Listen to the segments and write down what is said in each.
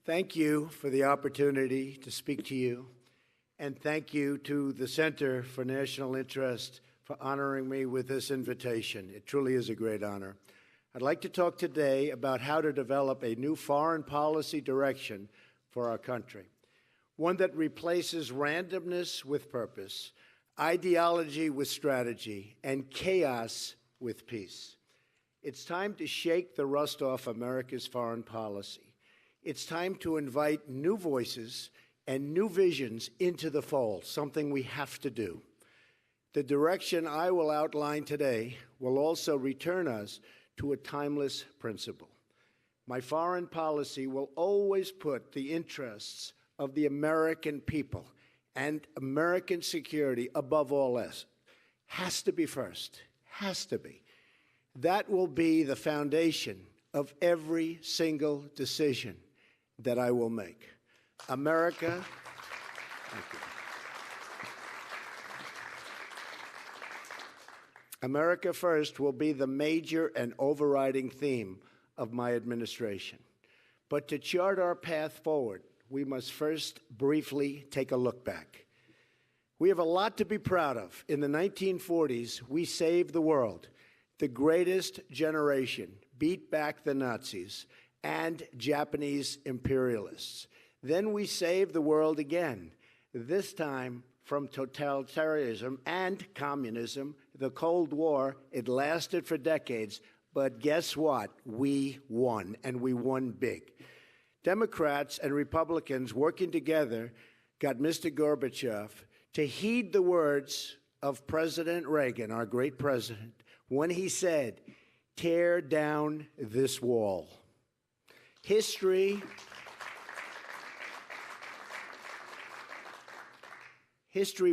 Thank you for the opportunity to speak to you, and thank you to the Center for National Interest for honoring me with this invitation. It truly is a great honor. I'd like to talk today about how to develop a new foreign policy direction for our country, one that replaces randomness with purpose, ideology with strategy, and chaos with peace. It's time to shake the rust off America's foreign policy. It's time to invite new voices and new visions into the fold, something we have to do. The direction I will outline today will also return us to a timeless principle. My foreign policy will always put the interests of the American people and American security above all else. Has to be first. Has to be. That will be the foundation of every single decision that I will make. America, thank you. America First will be the major and overriding theme of my administration. But to chart our path forward, we must first briefly take a look back. We have a lot to be proud of. In the 1940s, we saved the world. The greatest generation beat back the Nazis and Japanese imperialists. Then we saved the world again, this time from totalitarianism and communism. The Cold War, it lasted for decades, but guess what? We won, and we won big. Democrats and Republicans working together got Mr. Gorbachev to heed the words of President Reagan, our great president, when he said, "Tear down this wall." History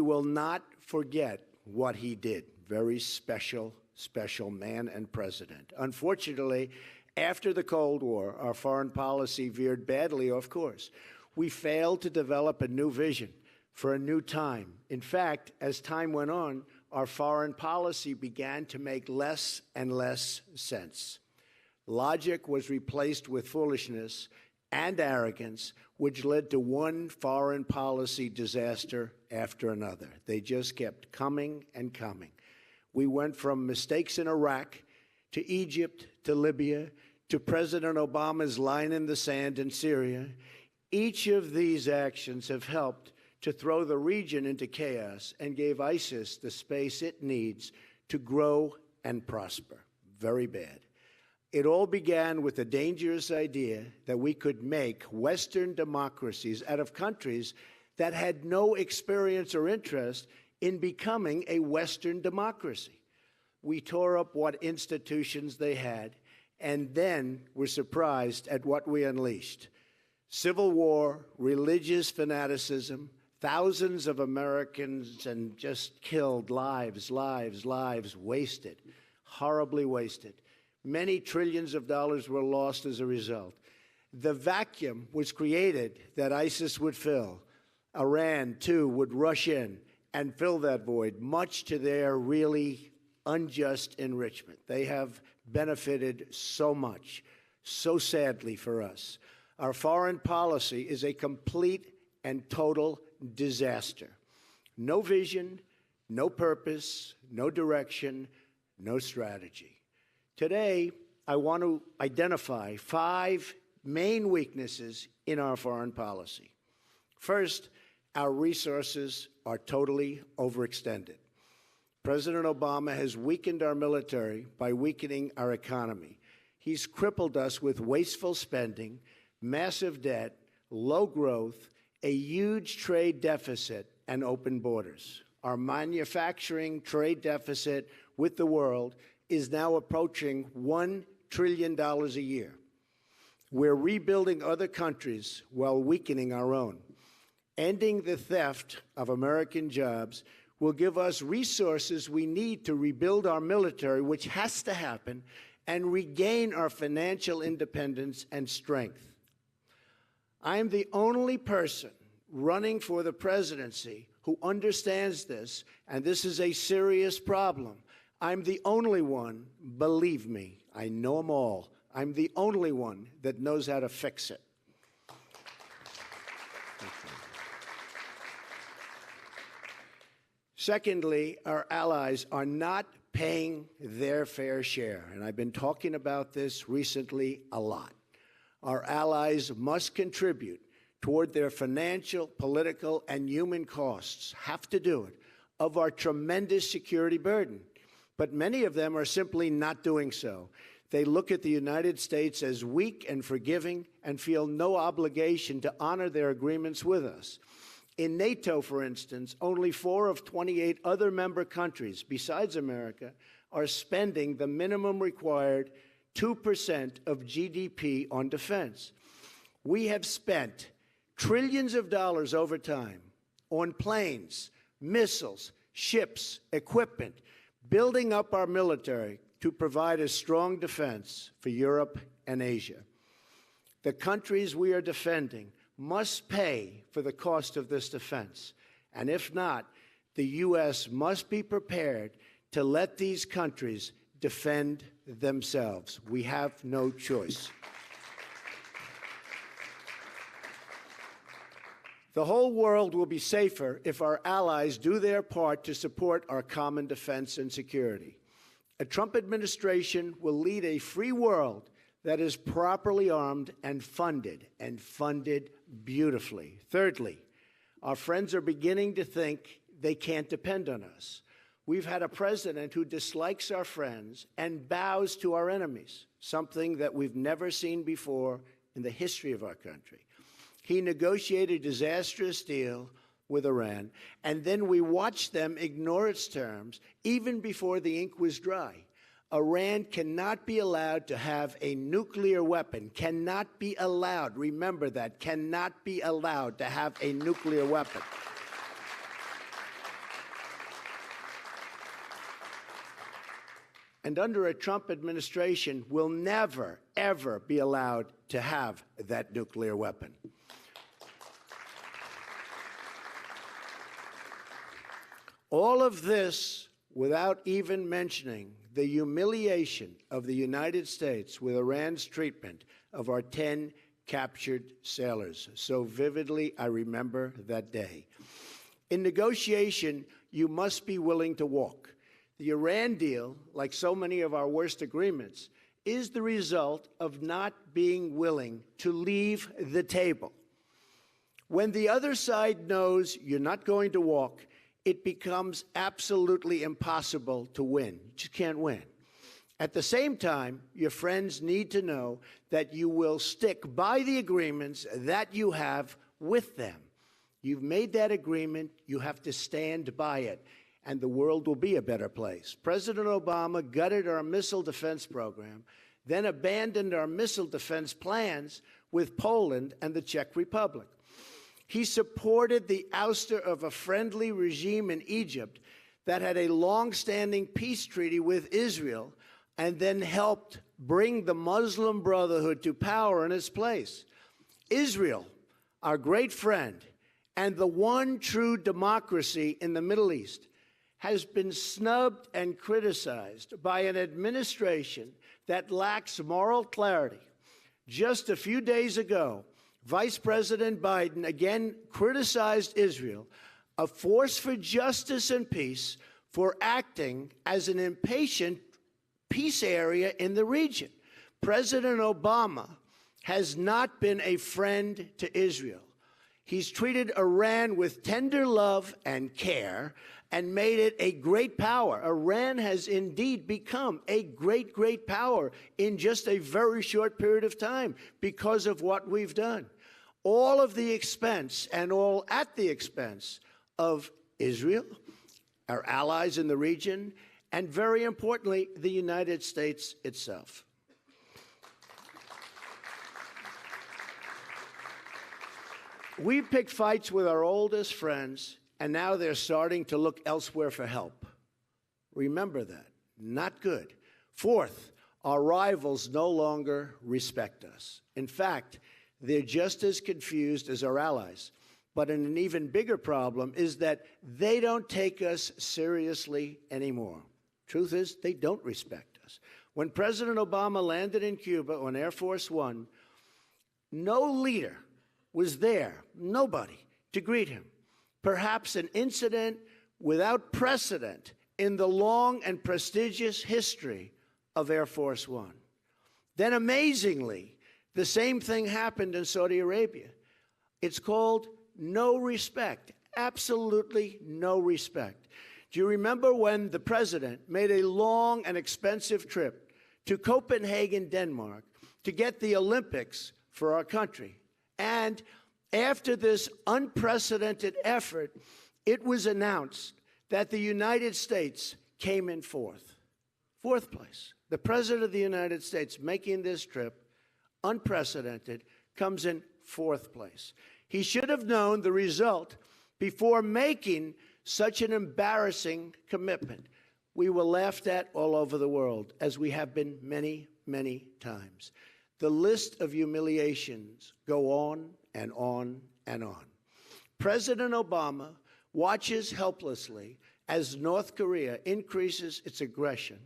will not forget what he did. Very special man and president. Unfortunately, after the Cold War, our foreign policy veered badly off course. We failed to develop a new vision for a new time. In fact, as time went on, our foreign policy began to make less and less sense. Logic was replaced with foolishness and arrogance, which led to one foreign policy disaster after another. They just kept coming and coming. We went from mistakes in Iraq to Egypt to Libya to President Obama's line in the sand in Syria. Each of these actions have helped to throw the region into chaos and gave ISIS the space it needs to grow and prosper. Very bad. It all began with the dangerous idea that we could make Western democracies out of countries that had no experience or interest in becoming a Western democracy. We tore up what institutions they had, and then were surprised at what we unleashed. Civil war, religious fanaticism, thousands of Americans and just killed, lives wasted, horribly wasted. Many trillions of dollars were lost as a result. The vacuum was created that ISIS would fill. Iran, too, would rush in and fill that void, much to their really unjust enrichment. They have benefited so much, so sadly for us. Our foreign policy is a complete and total disaster. No vision, no purpose, no direction, no strategy. Today, I want to identify 5 main weaknesses in our foreign policy. First, our resources are totally overextended. President Obama has weakened our military by weakening our economy. He's crippled us with wasteful spending, massive debt, low growth, a huge trade deficit, and open borders. Our manufacturing trade deficit with the world is now approaching $1 trillion a year. We're rebuilding other countries while weakening our own. Ending the theft of American jobs will give us resources we need to rebuild our military, which has to happen, and regain our financial independence and strength. I am the only person running for the presidency who understands this, and this is a serious problem. I'm the only one, believe me, I know them all. I'm the only one that knows how to fix it. Secondly, our allies are not paying their fair share, and I've been talking about this recently a lot. Our allies must contribute toward their financial, political, and human costs, have to do it, of our tremendous security burden. But many of them are simply not doing so. They look at the United States as weak and forgiving and feel no obligation to honor their agreements with us. In NATO, for instance, only 4 of 28 other member countries, besides America, are spending the minimum required 2% of GDP on defense. We have spent trillions of dollars over time on planes, missiles, ships, equipment, building up our military to provide a strong defense for Europe and Asia. The countries we are defending must pay for the cost of this defense. And if not, the U.S. must be prepared to let these countries defend themselves. We have no choice. The whole world will be safer if our allies do their part to support our common defense and security. A Trump administration will lead a free world that is properly armed and funded beautifully. Thirdly, our friends are beginning to think they can't depend on us. We've had a president who dislikes our friends and bows to our enemies, something that we've never seen before in the history of our country. He negotiated a disastrous deal with Iran, and then we watched them ignore its terms even before the ink was dry. Iran cannot be allowed to have a nuclear weapon, cannot be allowed, remember that, cannot be allowed to have a nuclear weapon. And under a Trump administration, will never, ever be allowed to have that nuclear weapon. All of this without even mentioning the humiliation of the United States with Iran's treatment of our 10 captured sailors. So vividly, I remember that day. In negotiation, you must be willing to walk. The Iran deal, like so many of our worst agreements, is the result of not being willing to leave the table. When the other side knows you're not going to walk, it becomes absolutely impossible to win. You just can't win. At the same time, your friends need to know that you will stick by the agreements that you have with them. You've made that agreement, you have to stand by it, and the world will be a better place. President Obama gutted our missile defense program, then abandoned our missile defense plans with Poland and the Czech Republic. He supported the ouster of a friendly regime in Egypt that had a long-standing peace treaty with Israel and then helped bring the Muslim Brotherhood to power in its place. Israel, our great friend, and the one true democracy in the Middle East, has been snubbed and criticized by an administration that lacks moral clarity. Just a few days ago, Vice President Biden again criticized Israel, a force for justice and peace, for acting as an impatient peace area in the region. President Obama has not been a friend to Israel. He's treated Iran with tender love and care and made it a great power. Iran has indeed become a great, great power in just a very short period of time because of what we've done. All of the expense and all at the expense of Israel, our allies in the region, and very importantly, the United States itself. We've picked fights with our oldest friends, and now they're starting to look elsewhere for help. Remember that. Not good. Fourth, our rivals no longer respect us. In fact, they're just as confused as our allies. But an even bigger problem is that they don't take us seriously anymore. Truth is, they don't respect us. When President Obama landed in Cuba on Air Force One, no leader was there, nobody, to greet him. Perhaps an incident without precedent in the long and prestigious history of Air Force One. Then amazingly, the same thing happened in Saudi Arabia. It's called no respect, absolutely no respect. Do you remember when the president made a long and expensive trip to Copenhagen, Denmark, to get the Olympics for our country? And after this unprecedented effort, it was announced that the United States came in fourth place. The President of the United States making this trip, unprecedented, comes in fourth place. He should have known the result before making such an embarrassing commitment. We were laughed at all over the world, as we have been many, many times. The list of humiliations go on and on and on. President Obama watches helplessly as North Korea increases its aggression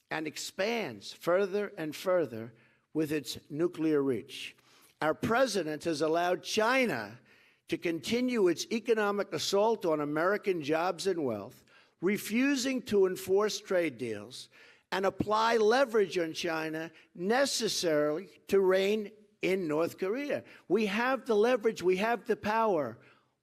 and expands further and further with its nuclear reach. Our president has allowed China to continue its economic assault on American jobs and wealth, refusing to enforce trade deals and apply leverage on China necessarily to rein in North Korea. We have the leverage, we have the power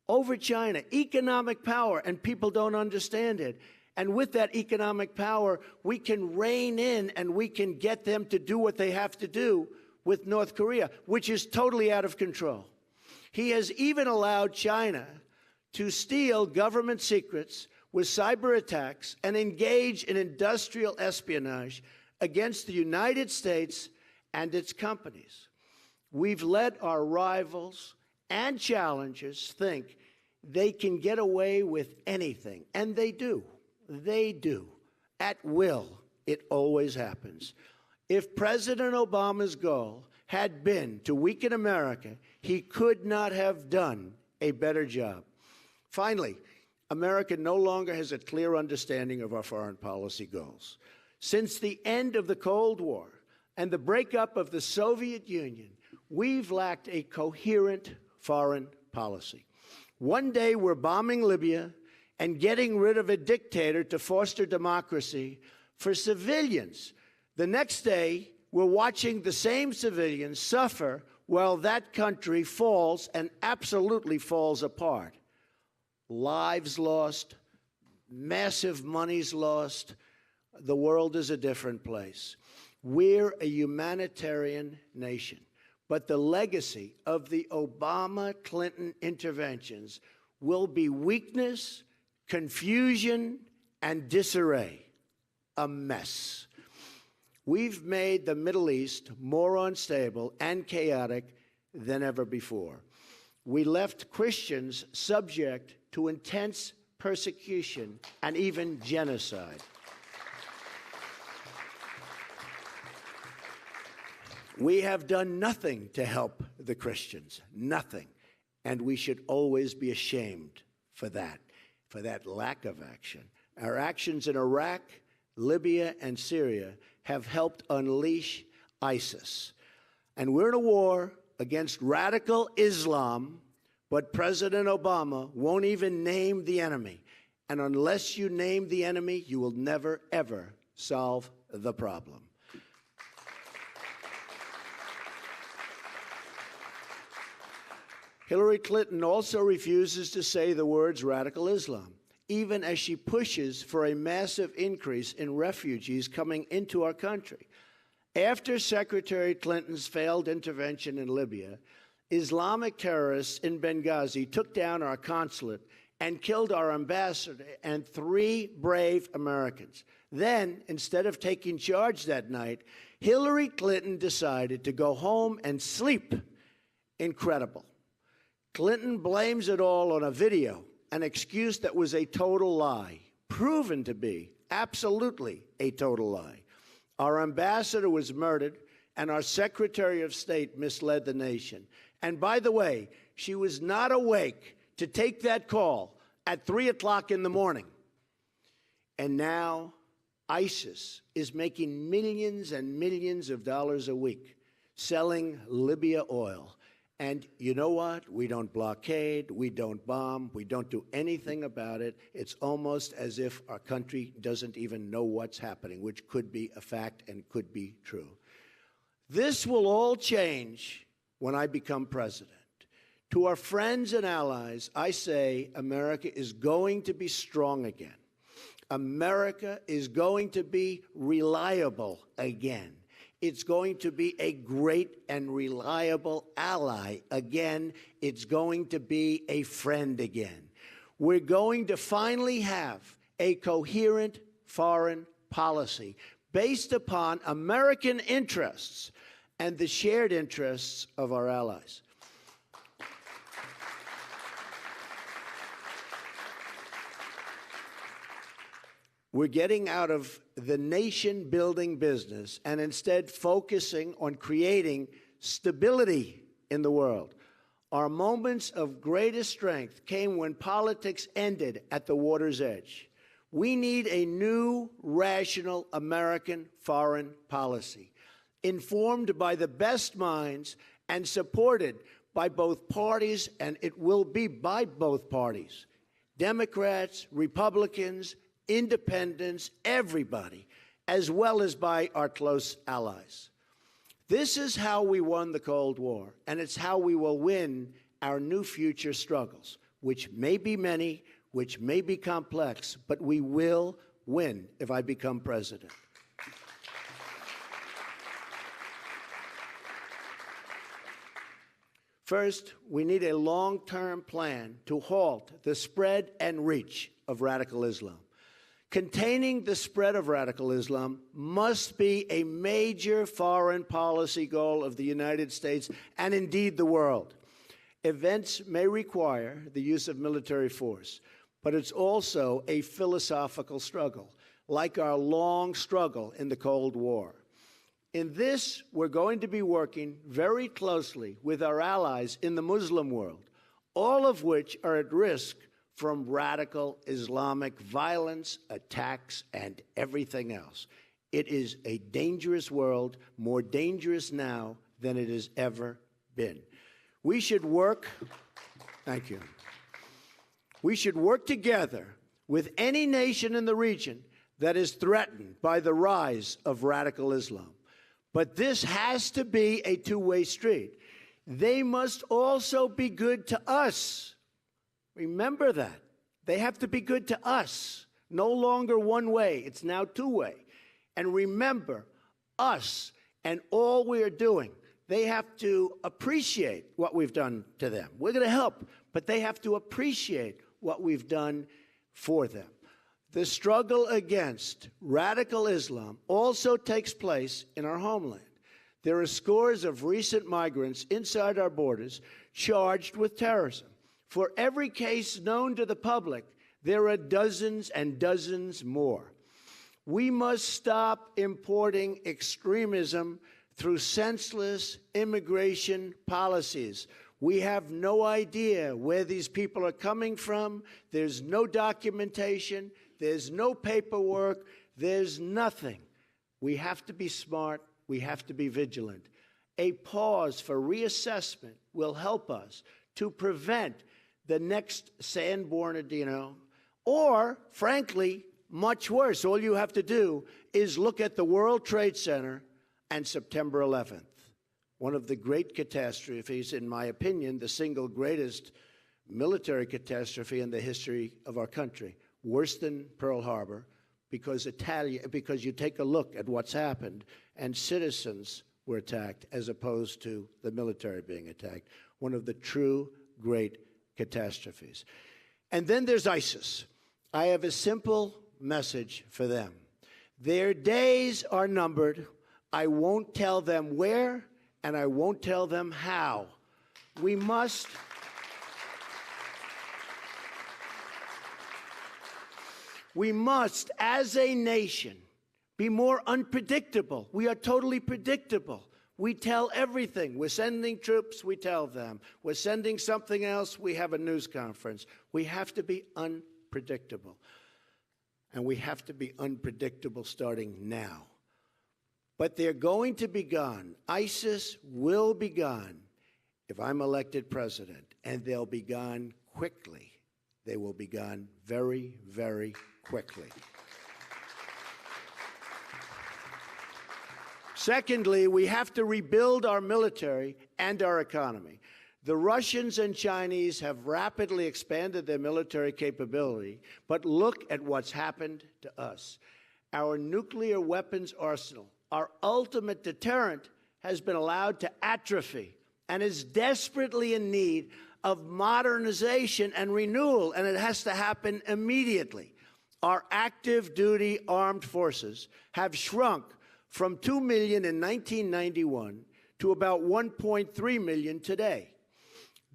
over China, economic power, and people don't understand it. And with that economic power, we can rein in and we can get them to do what they have to do with North Korea, which is totally out of control. He has even allowed China to steal government secrets with cyber attacks and engage in industrial espionage against the United States and its companies. We've let our rivals and challengers think they can get away with anything, and they do. They do. At will, it always happens. If President Obama's goal had been to weaken America, he could not have done a better job. Finally, America no longer has a clear understanding of our foreign policy goals. Since the end of the Cold War and the breakup of the Soviet Union, we've lacked a coherent foreign policy. One day we're bombing Libya and getting rid of a dictator to foster democracy for civilians. The next day, we're watching the same civilians suffer while that country falls and absolutely falls apart. Lives lost, massive monies lost. The world is a different place. We're a humanitarian nation, but the legacy of the Obama-Clinton interventions will be weakness, confusion, and disarray, a mess. We've made the Middle East more unstable and chaotic than ever before. We left Christians subject to intense persecution and even genocide. We have done nothing to help the Christians, nothing. And we should always be ashamed for that lack of action. Our actions in Iraq, Libya, and Syria have helped unleash ISIS. And we're in a war against radical Islam, but President Obama won't even name the enemy. And unless you name the enemy, you will never, ever solve the problem. Hillary Clinton also refuses to say the words radical Islam, even as she pushes for a massive increase in refugees coming into our country. After Secretary Clinton's failed intervention in Libya, Islamic terrorists in Benghazi took down our consulate and killed our ambassador and 3 brave Americans. Then, instead of taking charge that night, Hillary Clinton decided to go home and sleep. Incredible. Clinton blames it all on a video, an excuse that was a total lie, proven to be absolutely a total lie. Our ambassador was murdered, and our Secretary of State misled the nation. And by the way, she was not awake to take that call at 3 o'clock in the morning. And now ISIS is making millions and millions of dollars a week selling Libya oil. And you know what? We don't blockade, we don't bomb, we don't do anything about it. It's almost as if our country doesn't even know what's happening, which could be a fact and could be true. This will all change when I become president. To our friends and allies, I say America is going to be strong again. America is going to be reliable again. It's going to be a great and reliable ally again. It's going to be a friend again. We're going to finally have a coherent foreign policy based upon American interests and the shared interests of our allies. We're getting out of the nation-building business and instead focusing on creating stability in the world. Our moments of greatest strength came when politics ended at the water's edge. We need a new, rational American foreign policy, informed by the best minds and supported by both parties, and it will be by both parties, Democrats, Republicans, independents, everybody, as well as by our close allies. This is how we won the Cold War, and it's how we will win our new future struggles, which may be many, which may be complex, but we will win if I become president. First, we need a long-term plan to halt the spread and reach of radical Islam. Containing the spread of radical Islam must be a major foreign policy goal of the United States and indeed the world. Events may require the use of military force, but it's also a philosophical struggle, like our long struggle in the Cold War. In this, we're going to be working very closely with our allies in the Muslim world, all of which are at risk from radical Islamic violence, attacks, and everything else. It is a dangerous world, more dangerous now than it has ever been. We should work, thank you. We should work together with any nation in the region that is threatened by the rise of radical Islam. But this has to be a two-way street. They must also be good to us. Remember that. They have to be good to us. No longer one way. It's now two-way. And remember, us and all we are doing, they have to appreciate what we've done to them. We're going to help, but they have to appreciate what we've done for them. The struggle against radical Islam also takes place in our homeland. There are scores of recent migrants inside our borders charged with terrorism. For every case known to the public, there are dozens and dozens more. We must stop importing extremism through senseless immigration policies. We have no idea where these people are coming from. There's no documentation. There's no paperwork. There's nothing. We have to be smart. We have to be vigilant. A pause for reassessment will help us to prevent the next San Bernardino, or, frankly, much worse. All you have to do is look at the World Trade Center and September 11th, one of the great catastrophes, in my opinion, the single greatest military catastrophe in the history of our country, worse than Pearl Harbor, because you take a look at what's happened, and citizens were attacked as opposed to the military being attacked, one of the true great catastrophes. And then there's ISIS. I have a simple message for them. Their days are numbered. I won't tell them where, and I won't tell them how. We must as a nation, be more unpredictable. We are totally predictable. We tell everything. We're sending troops, we tell them. We're sending something else, we have a news conference. We have to be unpredictable. And we have to be unpredictable starting now. But they're going to be gone. ISIS will be gone if I'm elected president, and they'll be gone quickly. They will be gone very, very quickly. Secondly, we have to rebuild our military and our economy. The Russians and Chinese have rapidly expanded their military capability, but look at what's happened to us. Our nuclear weapons arsenal, our ultimate deterrent, has been allowed to atrophy and is desperately in need of modernization and renewal, and it has to happen immediately. Our active duty armed forces have shrunk from 2 million in 1991 to about 1.3 million today.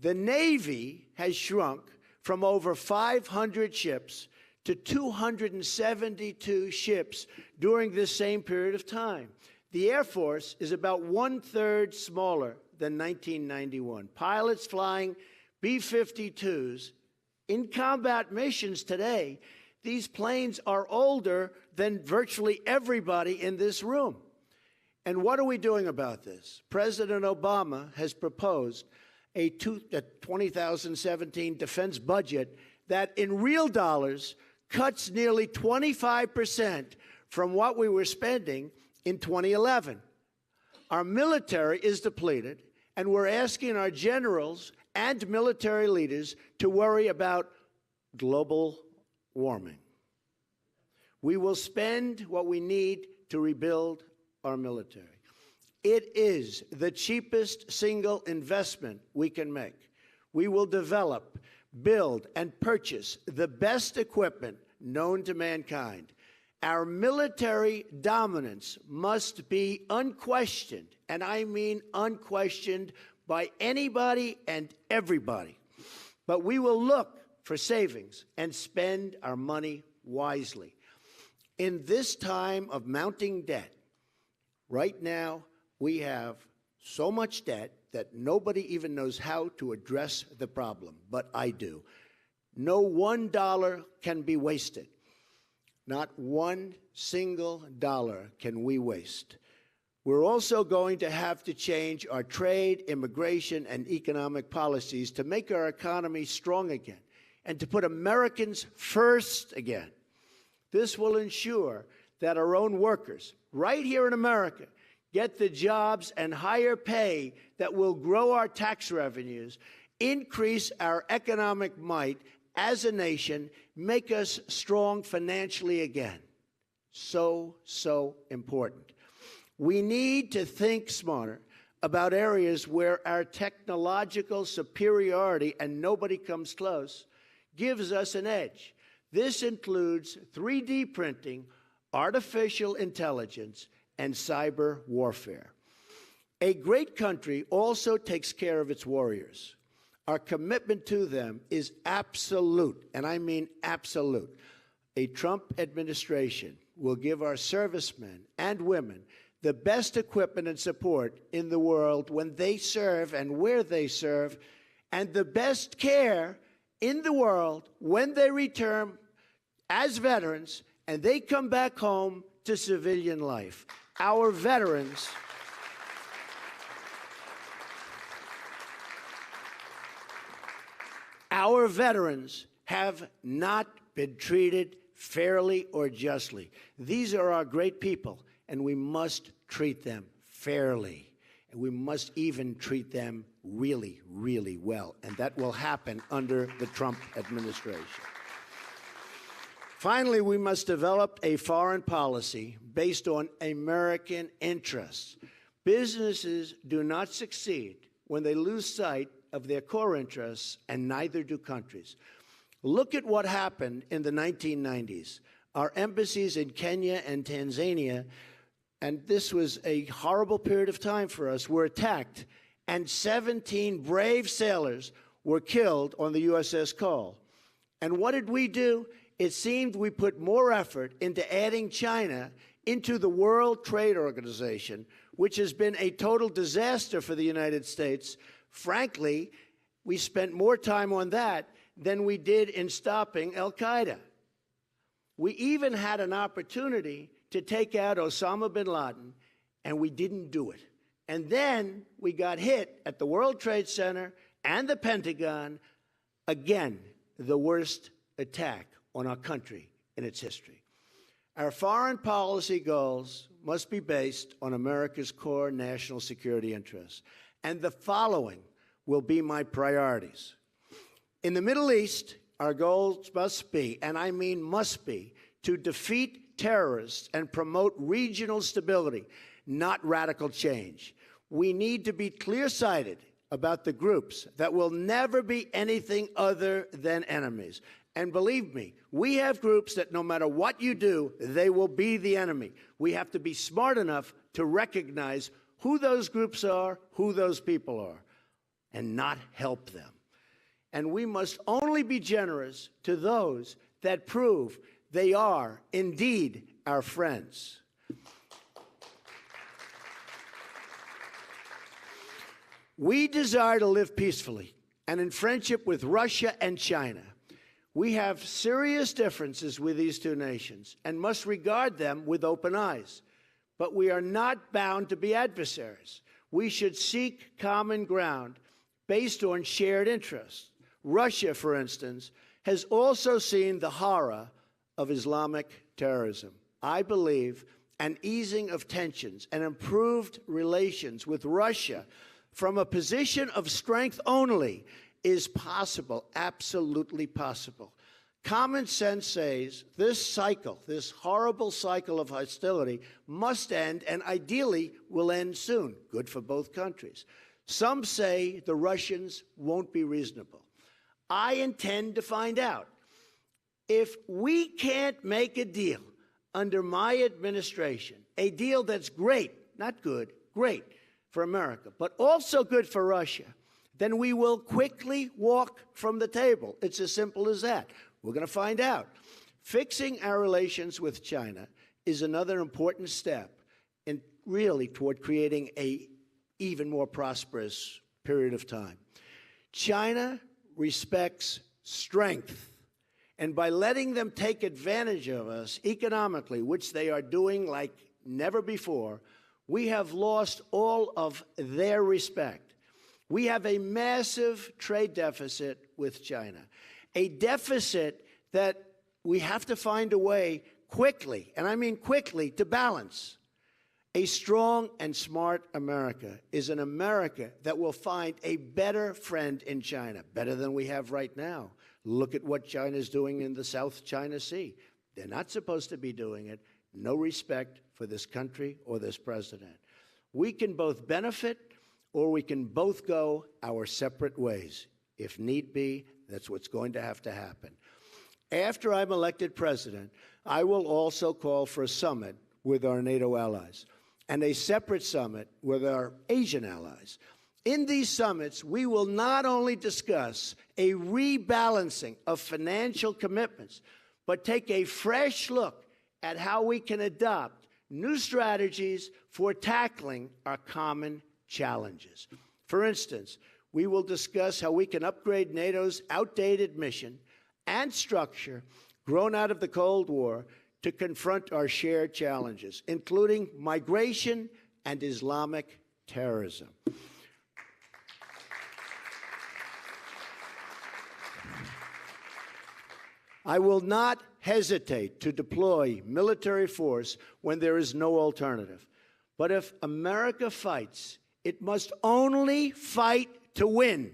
The Navy has shrunk from over 500 ships to 272 ships during this same period of time. The Air Force is about 1/3 smaller than 1991. Pilots flying B-52s in combat missions today, these planes are older than virtually everybody in this room. And what are we doing about this? President Obama has proposed a 2017 defense budget that in real dollars cuts nearly 25% from what we were spending in 2011. Our military is depleted, and we're asking our generals and military leaders to worry about global warming. We will spend what we need to rebuild our military. It is the cheapest single investment we can make. We will develop, build, and purchase the best equipment known to mankind. Our military dominance must be unquestioned, and I mean unquestioned by anybody and everybody. But we will look for savings and spend our money wisely. In this time of mounting debt, right now, we have so much debt that nobody even knows how to address the problem, but I do. No $1 can be wasted. Not one single dollar can we waste. We're also going to have to change our trade, immigration, and economic policies to make our economy strong again and to put Americans first again. This will ensure that our own workers, right here in America, get the jobs and higher pay that will grow our tax revenues, increase our economic might as a nation, make us strong financially again. So, so important. We need to think smarter about areas where our technological superiority, and nobody comes close, gives us an edge. This includes 3D printing, artificial intelligence, and cyber warfare. A great country also takes care of its warriors. Our commitment to them is absolute, and I mean absolute. A Trump administration will give our servicemen and women the best equipment and support in the world when they serve and where they serve, and the best care in the world when they return as veterans and they come back home to civilian life. Our veterans have not been treated fairly or justly. These are our great people, and we must treat them fairly. And we must even treat them really, really well. And that will happen under the Trump administration. Finally, we must develop a foreign policy based on American interests. Businesses do not succeed when they lose sight of their core interests, and neither do countries. Look at what happened in the 1990s. Our embassies in Kenya and Tanzania, and this was a horrible period of time for us, were attacked, and 17 brave sailors were killed on the USS Cole. And what did we do? It seemed we put more effort into adding China into the World Trade Organization, which has been a total disaster for the United States. Frankly, we spent more time on that than we did in stopping al-Qaeda. We even had an opportunity to take out Osama bin Laden, and we didn't do it. And then we got hit at the World Trade Center and the Pentagon, again, the worst attack on our country in its history. Our foreign policy goals must be based on America's core national security interests. And the following will be my priorities. In the Middle East, our goals must be, and I mean must be, to defeat terrorists and promote regional stability, not radical change. We need to be clear-sighted about the groups that will never be anything other than enemies. And believe me, we have groups that no matter what you do, they will be the enemy. We have to be smart enough to recognize who those groups are, who those people are, and not help them. And we must only be generous to those that prove they are indeed our friends. We desire to live peacefully and in friendship with Russia and China. We have serious differences with these two nations and must regard them with open eyes. But we are not bound to be adversaries. We should seek common ground based on shared interests. Russia, for instance, has also seen the horror of Islamic terrorism. I believe an easing of tensions and improved relations with Russia from a position of strength only is possible, absolutely possible. Common sense says this cycle, this horrible cycle of hostility, must end and ideally will end soon. Good for both countries. Some say the Russians won't be reasonable. I intend to find out. If we can't make a deal under my administration, a deal that's great, not good, great for America, but also good for Russia, then we will quickly walk from the table. It's as simple as that. We're going to find out. Fixing our relations with China is another important step in really toward creating an even more prosperous period of time. China respects strength, and by letting them take advantage of us economically, which they are doing like never before, we have lost all of their respect. We have a massive trade deficit with China, a deficit that we have to find a way quickly, and I mean quickly, to balance. A strong and smart America is an America that will find a better friend in China, better than we have right now. Look at what China's doing in the South China Sea. They're not supposed to be doing it. No respect for this country or this president. We can both benefit or we can both go our separate ways. If need be, that's what's going to have to happen. After I'm elected president, I will also call for a summit with our NATO allies and a separate summit with our Asian allies. In these summits, we will not only discuss a rebalancing of financial commitments, but take a fresh look at how we can adopt new strategies for tackling our common challenges. For instance, we will discuss how we can upgrade NATO's outdated mission and structure grown out of the Cold War to confront our shared challenges, including migration and Islamic terrorism. I will not hesitate to deploy military force when there is no alternative. But if America fights, it must only fight to win.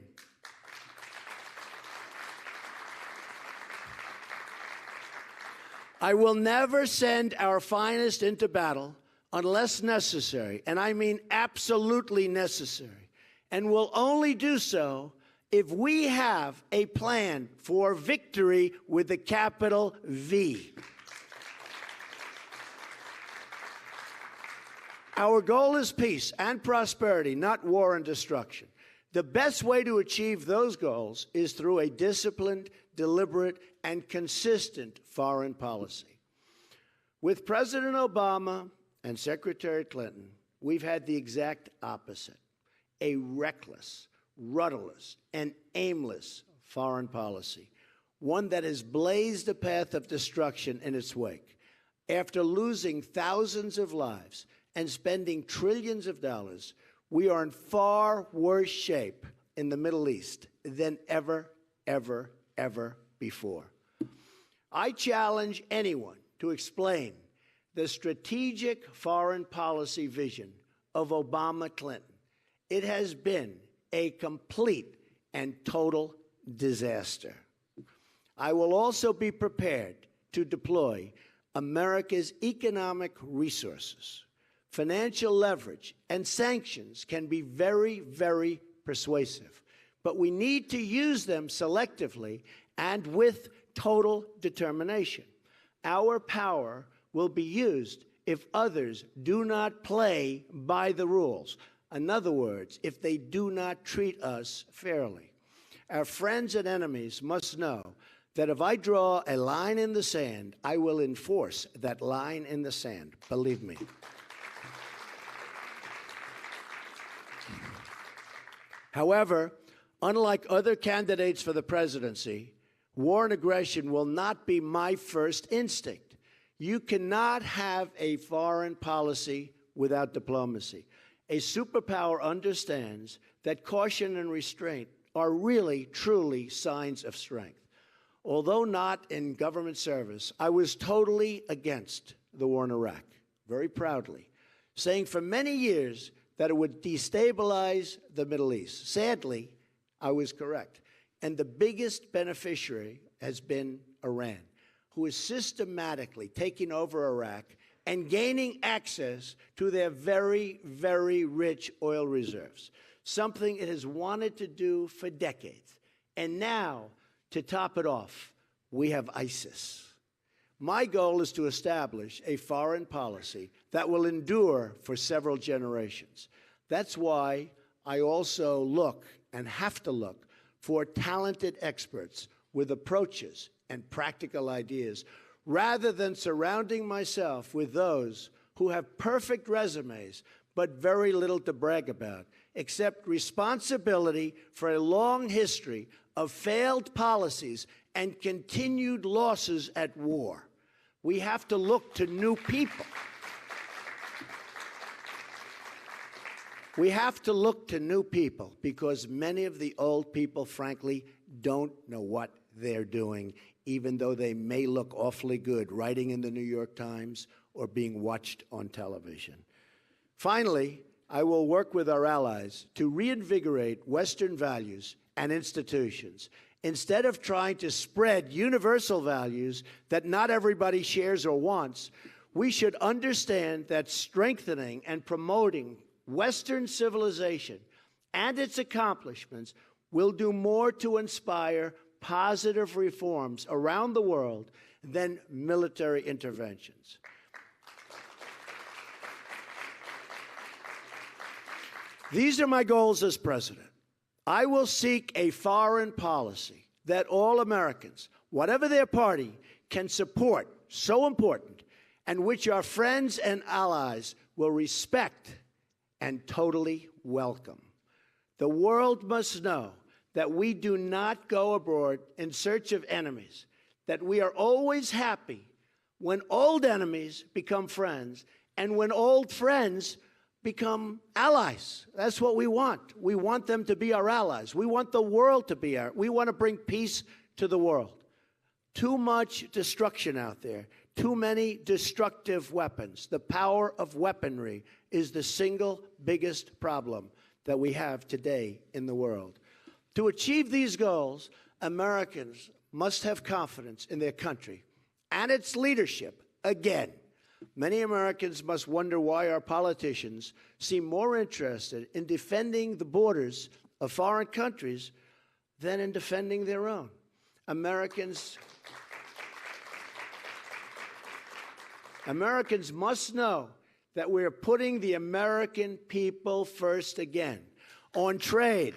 I will never send our finest into battle unless necessary, and I mean absolutely necessary, and will only do so if we have a plan for victory with a capital V. Our goal is peace and prosperity, not war and destruction. The best way to achieve those goals is through a disciplined, deliberate, and consistent foreign policy. With President Obama and Secretary Clinton, we've had the exact opposite: a reckless, rudderless, and aimless foreign policy, one that has blazed a path of destruction in its wake. After losing thousands of lives and spending trillions of dollars, we are in far worse shape in the Middle East than ever, ever, ever before. I challenge anyone to explain the strategic foreign policy vision of Obama-Clinton. It has been a complete and total disaster. I will also be prepared to deploy America's economic resources. Financial leverage and sanctions can be very, very persuasive, but we need to use them selectively and with total determination. Our power will be used if others do not play by the rules. In other words, if they do not treat us fairly. Our friends and enemies must know that if I draw a line in the sand, I will enforce that line in the sand. Believe me. However, unlike other candidates for the presidency, war and aggression will not be my first instinct. You cannot have a foreign policy without diplomacy. A superpower understands that caution and restraint are really, truly signs of strength. Although not in government service, I was totally against the war in Iraq, very proudly, saying for many years that it would destabilize the Middle East. Sadly, I was correct. And the biggest beneficiary has been Iran, who is systematically taking over Iraq and gaining access to their very, very rich oil reserves, something it has wanted to do for decades. And now, to top it off, we have ISIS. My goal is to establish a foreign policy that will endure for several generations. That's why I also look and have to look for talented experts with approaches and practical ideas, rather than surrounding myself with those who have perfect resumes but very little to brag about, except responsibility for a long history of failed policies and continued losses at war. We have to look to new people. We have to look to new people because many of the old people, frankly, don't know what they're doing, even though they may look awfully good writing in the New York Times or being watched on television. Finally, I will work with our allies to reinvigorate Western values and institutions. Instead of trying to spread universal values that not everybody shares or wants, we should understand that strengthening and promoting Western civilization and its accomplishments will do more to inspire positive reforms around the world than military interventions. These are my goals as president. I will seek a foreign policy that all Americans, whatever their party, can support, so important, and which our friends and allies will respect and totally welcome. The world must know that we do not go abroad in search of enemies, that we are always happy when old enemies become friends and when old friends become allies. That's what we want. We want them to be our allies. We want the world to be we want to bring peace to the world. Too much destruction out there. Too many destructive weapons. The power of weaponry is the single biggest problem that we have today in the world. To achieve these goals, Americans must have confidence in their country and its leadership again. Many Americans must wonder why our politicians seem more interested in defending the borders of foreign countries than in defending their own. Americans must know that we're putting the American people first again. On trade.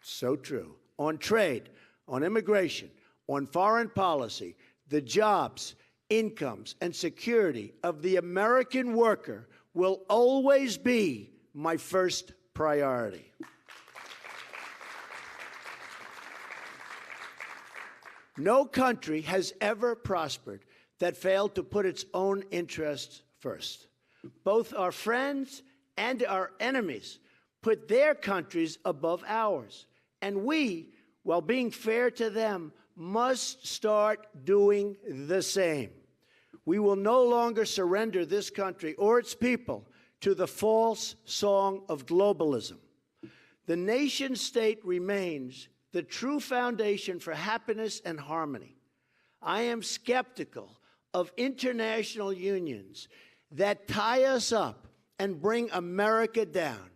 So true. On trade, on immigration, on foreign policy, the jobs, incomes, and security of the American worker will always be my first priority. No country has ever prospered that failed to put its own interests first. Both our friends and our enemies put their countries above ours. And we, while being fair to them, must start doing the same. We will no longer surrender this country or its people to the false song of globalism. The nation state remains the true foundation for happiness and harmony. I am skeptical of international unions that tie us up and bring America down,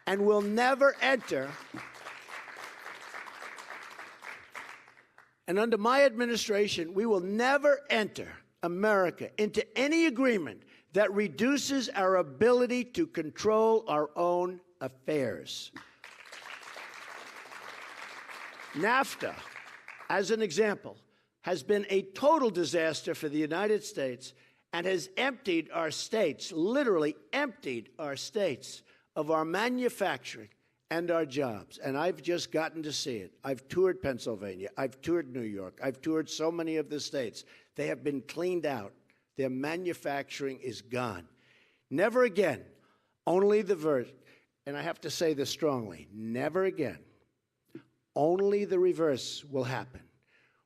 and will never enter. And under my administration, we will never enter America into any agreement that reduces our ability to control our own affairs. NAFTA, as an example, has been a total disaster for the United States and has emptied our states, literally emptied our states, of our manufacturing and our jobs. And I've just gotten to see it. I've toured Pennsylvania. I've toured New York. I've toured so many of the states. They have been cleaned out. Their manufacturing is gone. Never again, only the verse, and I have to say this strongly, never again, only the reverse will happen.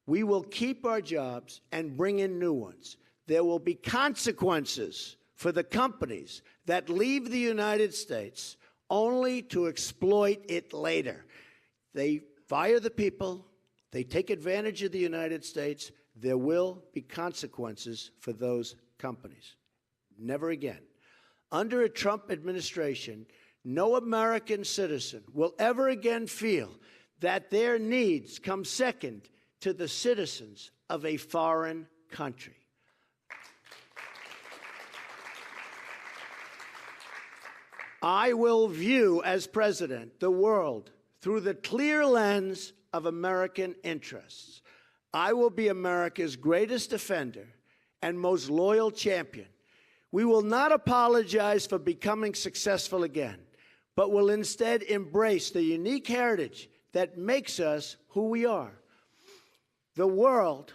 We will keep our jobs and bring in new ones. There will be consequences for the companies that leave the United States only to exploit it later. They fire the people. They take advantage of the United States. There will be consequences for those companies. Never again. Under a Trump administration, no American citizen will ever again feel that their needs come second to the citizens of a foreign country. I will view, as president, the world through the clear lens of American interests. I will be America's greatest defender and most loyal champion. We will not apologize for becoming successful again, but will instead embrace the unique heritage that makes us who we are. The world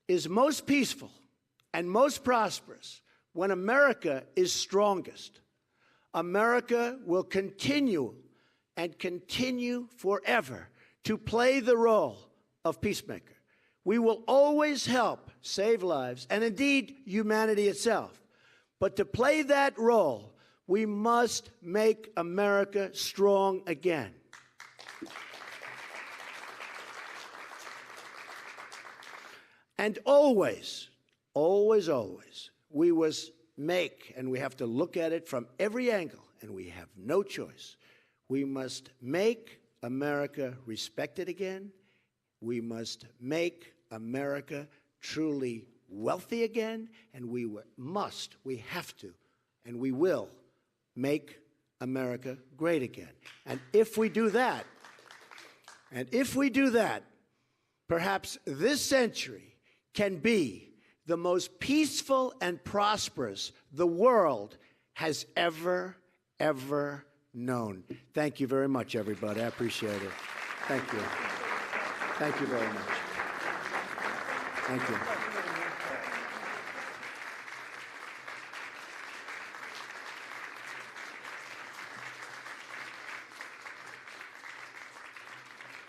is most peaceful and most prosperous when America is strongest. America will continue and continue forever to play the role of peacemaker. We will always help save lives, and indeed humanity itself. But to play that role, we must make America strong again. And always, always, always, we must make, and we have to look at it from every angle, and we have no choice. We must make America respected again. We must make America truly wealthy again, and we have to, and we will make America great again. And if we do that, perhaps this century can be the most peaceful and prosperous the world has ever known. Thank you very much, everybody. I appreciate it. Thank you. Thank you very much. Thank you.